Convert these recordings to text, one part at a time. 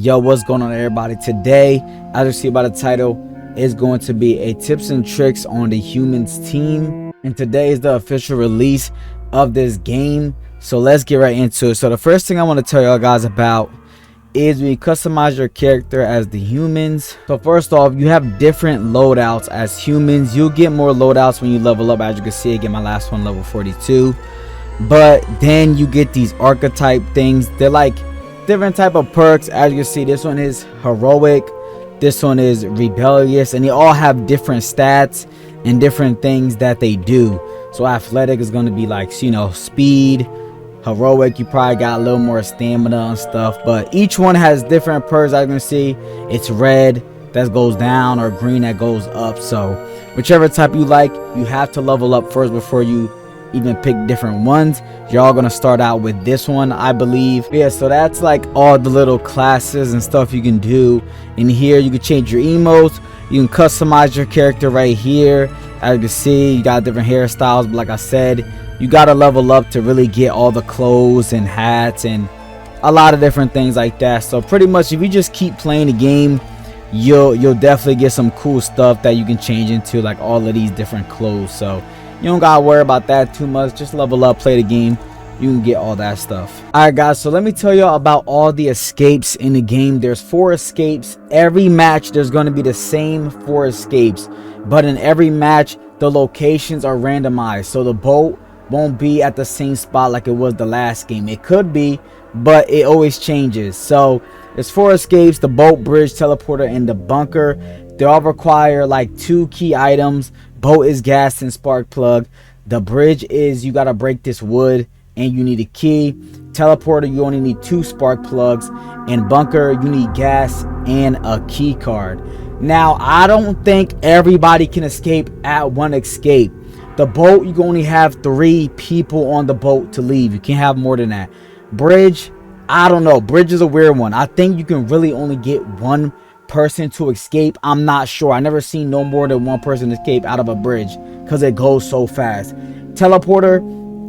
Yo, what's going on, everybody? Today, as you see by the title, is going to be a tips and tricks on the humans team, and today is the official release of this game. So let's get right into it. So the first thing I want to tell y'all guys about is when you customize your character as the humans. So first off, you have different loadouts as humans. You'll get more loadouts when you level up. As you can see, I get my last one level 42, but then you get these archetype things. They're like different type of perks. As you can see, this one is heroic, this one is rebellious, and they all have different stats and different things that they do. So athletic is going to be like, you know, speed. Heroic, you probably got a little more stamina and stuff, but each one has different perks. As you can see, it's red that goes down or green that goes up. So whichever type you like, you have to level up first before you even pick different ones. You're all gonna start out with this one, I believe. Yeah, so that's like all the little classes and stuff you can do in here. You can change your emotes, you can customize your character right here. As you can see, you got different hairstyles, but like I said, you gotta level up to really get all the clothes and hats and a lot of different things like that. So pretty much, if you just keep playing the game, you'll definitely get some cool stuff that you can change into, like all of these different clothes. So you don't gotta worry about that too much. Just level up, play the game, you can get all that stuff. Alright guys, so let me tell you about all the escapes in the game. There's 4 escapes. Every match there's going to be the same 4 escapes, but in every match the locations are randomized, so the boat won't be at the same spot like it was the last game. It could be, but it always changes. So there's 4 escapes: the boat, bridge, teleporter, and the bunker. They all require like 2 key items. Boat is gas and spark plug. The bridge is you gotta break this wood and you need a key. Teleporter, you only need 2 spark plugs. And bunker, you need gas and a key card. Now, I don't think everybody can escape at one escape. The boat, you can only have 3 people on the boat to leave. You can't have more than that. Bridge, I don't know. Bridge is a weird one. I think you can really only get 1 person to escape. I'm not sure. I never seen no more than 1 person escape out of a bridge because it goes so fast. Teleporter,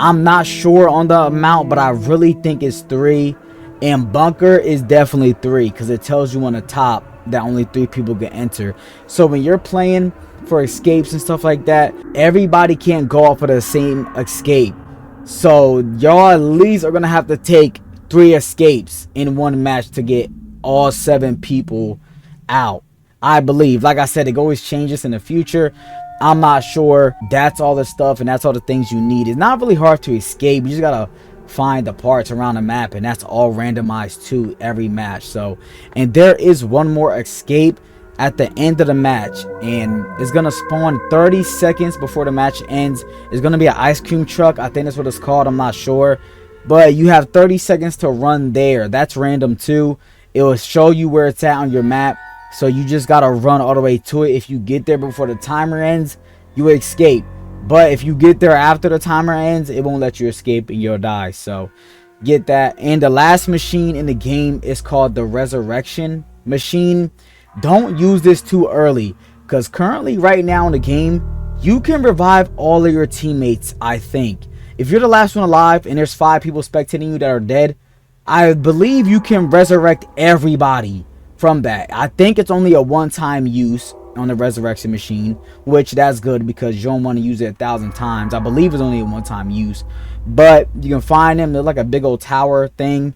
I'm not sure on the amount, but I really think it's 3. And bunker is definitely 3 because it tells you on the top that only 3 people can enter. So when you're playing for escapes and stuff like that, everybody can't go off of the same escape. So y'all at least are gonna have to take 3 escapes in one match to get all 7 people out, I believe. Like I said, it always changes in the future. I'm not sure. That's all the stuff and that's all the things you need. It's not really hard to escape. You just gotta find the parts around the map, and that's all randomized to every match. So, and there is one more escape at the end of the match, and it's gonna spawn 30 seconds before the match ends. It's gonna be an ice cream truck, I think that's what it's called, I'm not sure, but you have 30 seconds to run there. That's random too. It will show you where it's at on your map, so you just gotta run all the way to it. If you get there before the timer ends, you escape, but if you get there after the timer ends, it won't let you escape and you'll die. So get that. And the last machine in the game is called the resurrection machine. Don't use this too early, because currently right now in the game you can revive all of your teammates. I think if you're the last one alive and there's 5 people spectating you that are dead, I believe you can resurrect everybody from that. I think it's only a one-time use on the resurrection machine, which that's good because you don't want to use it 1,000 times. I believe it's only a one-time use, but you can find them. They're like a big old tower thing.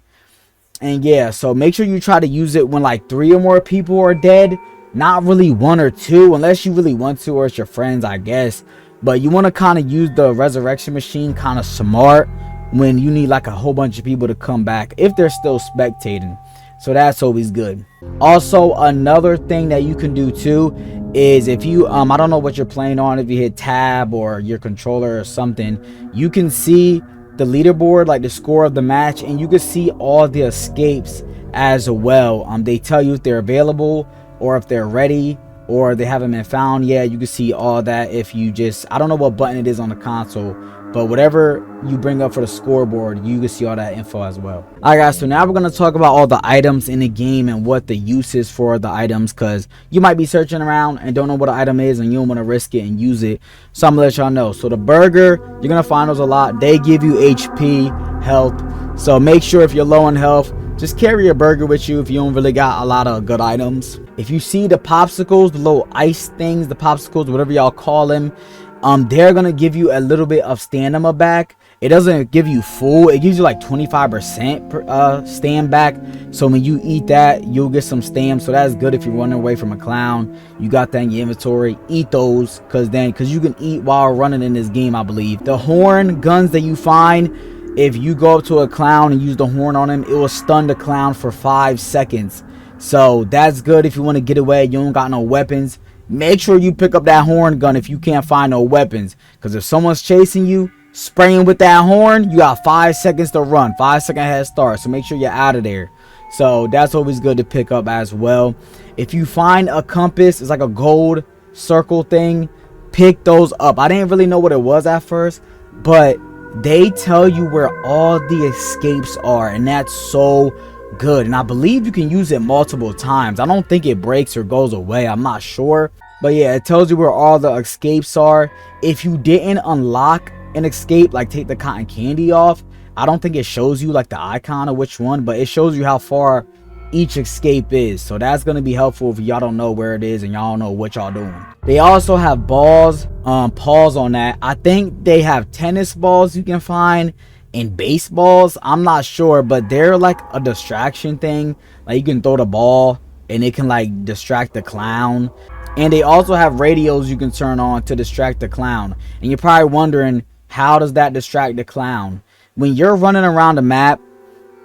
And yeah, so make sure you try to use it when like 3 or more people are dead, not really 1 or 2, unless you really want to, or it's your friends, I guess. But you want to kind of use the resurrection machine kind of smart when you need like a whole bunch of people to come back if they're still spectating. So that's always good. Also, another thing that you can do too is if you I don't know what you're playing on, if you hit tab or your controller or something, you can see the leaderboard, like the score of the match, and you can see all the escapes as well. They tell you if they're available or if they're ready or they haven't been found yet. You can see all that if you just, I don't know what button it is on the console, but whatever you bring up for the scoreboard, you can see all that info as well. Alright guys, so now we're going to talk about all the items in the game and what the use is for the items, because you might be searching around and don't know what an item is and you don't want to risk it and use it. So I'm going to let y'all know. So the burger, you're going to find those a lot. They give you HP, health. So make sure if you're low on health, just carry a burger with you if you don't really got a lot of good items. If you see the popsicles, the little ice things, the popsicles, whatever y'all call them, they're gonna give you a little bit of stamina back. It doesn't give you full, it gives you like 25% stam back. So when you eat that, you'll get some stam. So that's good if you're running away from a clown. You got that in your inventory. Eat those, because you can eat while running in this game, I believe. The horn guns that you find, if you go up to a clown and use the horn on him, it will stun the clown for 5 seconds. So that's good if you want to get away, you don't got no weapons. Make sure you pick up that horn gun if you can't find no weapons, because if someone's chasing you, spraying with that horn, you got 5 seconds to run, 5-second head start. So make sure you're out of there. So that's always good to pick up as well. If you find a compass, it's like a gold circle thing, pick those up. I didn't really know what it was at first, but they tell you where all the escapes are, and that's so good. And I believe you can use it multiple times. I don't think it breaks or goes away, I'm not sure, but yeah, it tells you where all the escapes are. If you didn't unlock an escape, like take the cotton candy off, I don't think it shows you like the icon of which one, but it shows you how far each escape is. So that's going to be helpful if y'all don't know where it is and y'all don't know what y'all doing. They also have balls, pause on that. I think they have tennis balls you can find and baseballs, I'm not sure, but they're like a distraction thing. Like you can throw the ball and it can like distract the clown. And they also have radios you can turn on to distract the clown. And you're probably wondering, how does that distract the clown? When you're running around the map,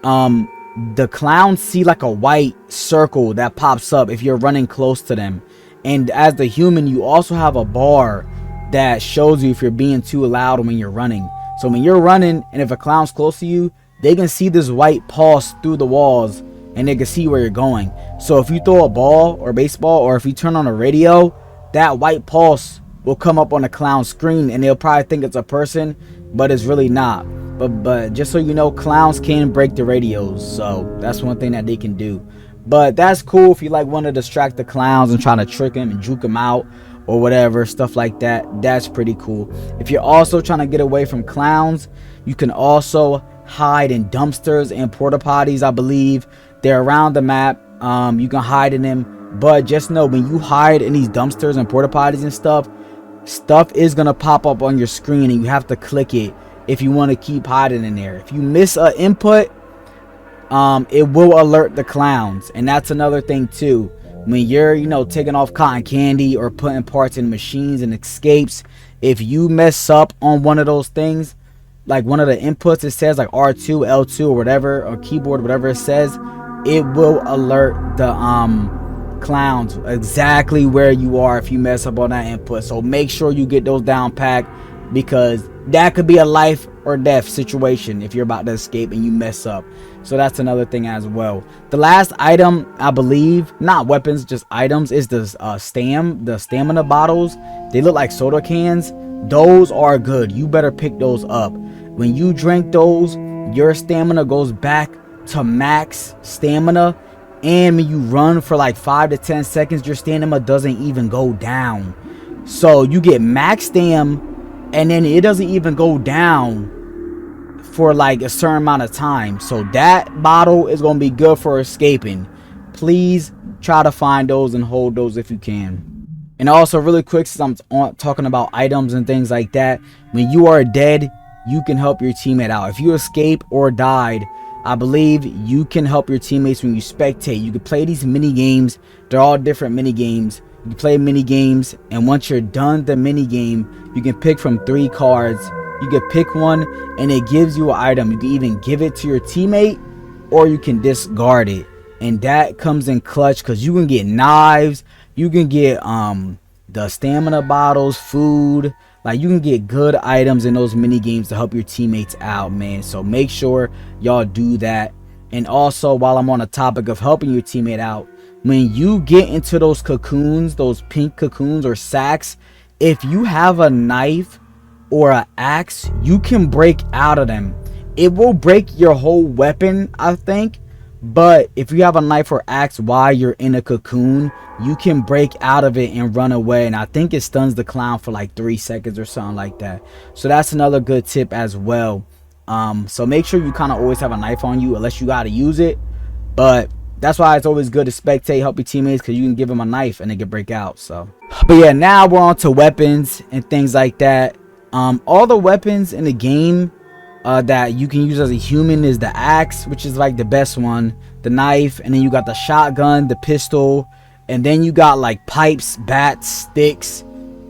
the clowns see like a white circle that pops up if you're running close to them. And as the human, you also have a bar that shows you if you're being too loud when you're running. So when you're running and if a clown's close to you, they can see this white pulse through the walls and they can see where you're going. So if you throw a ball or baseball, or if you turn on a radio, that white pulse will come up on the clown screen and they'll probably think it's a person, but it's really not. But just so you know, clowns can break the radios, so that's one thing that they can do. But that's cool if you like want to distract the clowns and trying to trick them and juke them out or whatever, stuff like that. That's pretty cool. If you're also trying to get away from clowns, you can also hide in dumpsters and porta potties. I believe they're around the map. You can hide in them, but just know when you hide in these dumpsters and porta potties and stuff is gonna pop up on your screen and you have to click it if you want to keep hiding in there. If you miss an input, it will alert the clowns. And that's another thing too. When you're, taking off cotton candy or putting parts in machines and escapes, if you mess up on one of those things, like one of the inputs, it says like R2, L2 or whatever, or keyboard, whatever it says, it will alert the clowns exactly where you are if you mess up on that input. So make sure you get those down packed, because that could be a life or death situation if you're about to escape and you mess up. So that's another thing as well. The last item, I believe, not weapons, just items, is the stamina bottles. They look like soda cans. Those are good. You better pick those up. When you drink those, your stamina goes back to max stamina, and when you run for like 5 to 10 seconds, your stamina doesn't even go down. So you get max stam, and then it doesn't even go down for like a certain amount of time. So that bottle is going to be good for escaping. Please try to find those and hold those if you can. And also really quick, since I'm talking about items and things like that, when you are dead, you can help your teammate out. If you escape or died, I believe you can help your teammates when you spectate. You can play these mini games. They're all different mini games. You play mini games, and once you're done the mini game, you can pick from 3 cards. You can pick one and it gives you an item. You can even give it to your teammate or you can discard it, and that comes in clutch because you can get knives, you can get the stamina bottles, food. Like, you can get good items in those mini games to help your teammates out, man. So make sure y'all do that. And also, while I'm on the topic of helping your teammate out, when you get into those cocoons, those pink cocoons or sacks, if you have a knife or an axe, you can break out of them. It will break your whole weapon, I think, but if you have a knife or axe while you're in a cocoon, you can break out of it and run away. And I think it stuns the clown for like 3 seconds or something like that. So that's another good tip as well. So make sure you kind of always have a knife on you unless you got to use it. But that's why it's always good to spectate, help your teammates, because you can give them a knife and they can break out. So, but yeah, now we're on to weapons and things like that. All the weapons in the game that you can use as a human is the axe, which is like the best one, the knife, and then you got the shotgun, the pistol, and then you got like pipes, bats, sticks,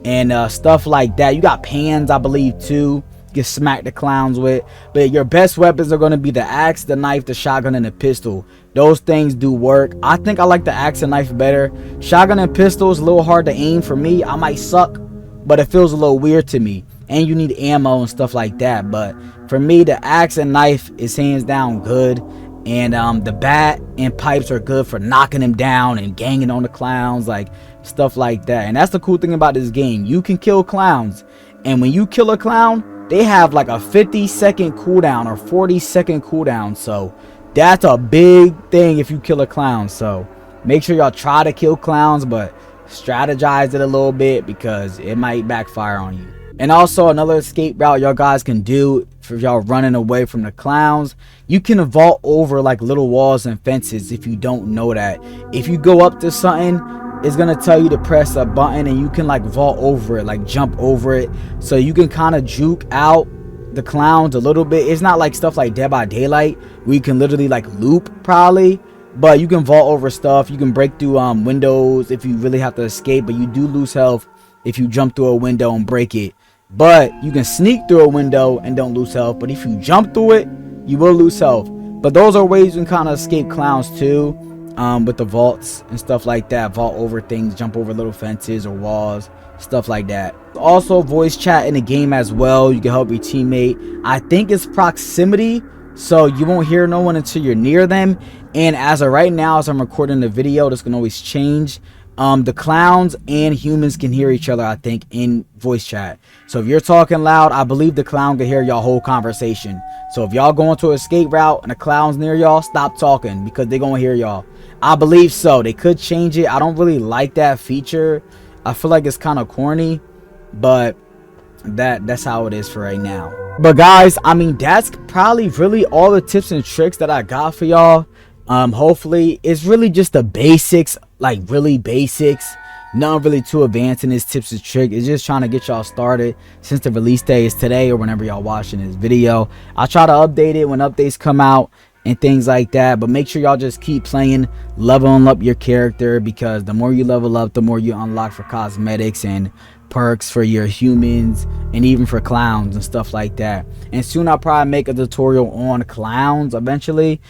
and stuff like that. You got pans, I believe, too. You can smack the clowns with. But your best weapons are going to be the axe, the knife, the shotgun, and the pistol. Those things do work. I think I like the axe and knife better. Shotgun and pistol is a little hard to aim for me. I might suck, but it feels a little weird to me. And you need ammo and stuff like that. But for me, the axe and knife is hands down good. And the bat and pipes are good for knocking them down and ganging on the clowns, like stuff like that. And that's the cool thing about this game. You can kill clowns. And when you kill a clown, they have like a 50-second cooldown or 40-second cooldown. So that's a big thing if you kill a clown. So make sure y'all try to kill clowns, but strategize it a little bit because it might backfire on you. And also another escape route y'all guys can do for y'all running away from the clowns, you can vault over like little walls and fences if you don't know that. If you go up to something, it's gonna tell you to press a button and you can like vault over it, like jump over it, so you can kind of juke out the clowns a little bit. It's not like stuff like Dead by Daylight where you can literally like loop probably, but you can vault over stuff. You can break through windows if you really have to escape, but you do lose health if you jump through a window and break it. But you can sneak through a window and don't lose health, but if you jump through it, you will lose health. But those are ways you can kind of escape clowns too, with the vaults and stuff like that. Vault over things, jump over little fences or walls, stuff like that. Also voice chat in the game as well. You can help your teammate. I think it's proximity, so you won't hear no one until you're near them. And as of right now, as I'm recording the video, this can always change. The clowns and humans can hear each other, I think, in voice chat. So if you're talking loud, I believe the clown can hear y'all whole conversation. So if y'all going to an escape route and the clown's near y'all, stop talking because they're gonna hear y'all. I believe so. They could change it. I don't really like that feature. I feel like it's kind of corny, but that's how it is for right now. But guys, I mean, that's probably really all the tips and tricks that I got for y'all. Hopefully it's really just the basics, like really basics, nothing really too advanced in this tips and trick. It's just trying to get y'all started since the release day is today or whenever y'all watching this video. I'll try to update it when updates come out and things like that, but make sure y'all just keep playing, leveling up your character, because the more you level up, the more you unlock for cosmetics and perks for your humans and even for clowns and stuff like that. And soon I'll probably make a tutorial on clowns eventually,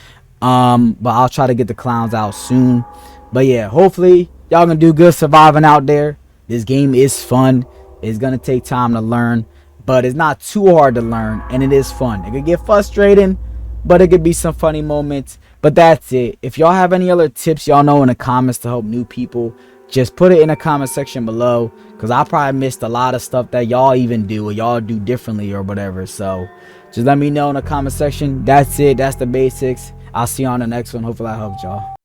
but I'll try to get the clowns out soon. But yeah, hopefully y'all gonna do good surviving out there. This game is fun. It's gonna take time to learn, but it's not too hard to learn, and it is fun. It could get frustrating, but it could be some funny moments. But that's it. If y'all have any other tips y'all know in the comments to help new people, just put it in the comment section below, because I probably missed a lot of stuff that y'all even do or y'all do differently or whatever. So just let me know in the comment section. That's it. That's the basics. I'll see you on the next one. Hopefully I helped y'all.